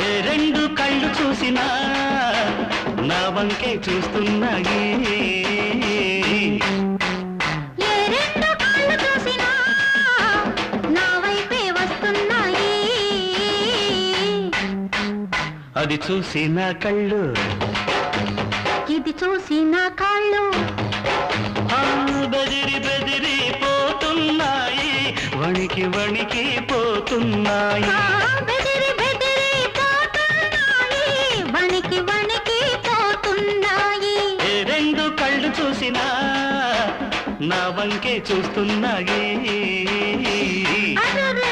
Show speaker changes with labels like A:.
A: ఏ రెండు కళ్ళు చూసినా నా వంకే చూస్తున్నాయి.
B: ఏ రెండు కళ్ళు చూసినా నా వైపే వస్తున్నాయి.
A: అది చూసి నా కళ్ళు,
B: ఇది చూసి నా కాళ్ళు
A: బెదిరి బెదిరి పోతున్నాయి, వణికి వణికి పోతున్నాయి.
B: బెదిరి బెదిరి పోతున్నాయి, వణికి వణికి పోతున్నాయి.
A: ఏ రెండు కళ్ళు చూసినా నా వంకే చూస్తున్నాయి.
B: అరెరే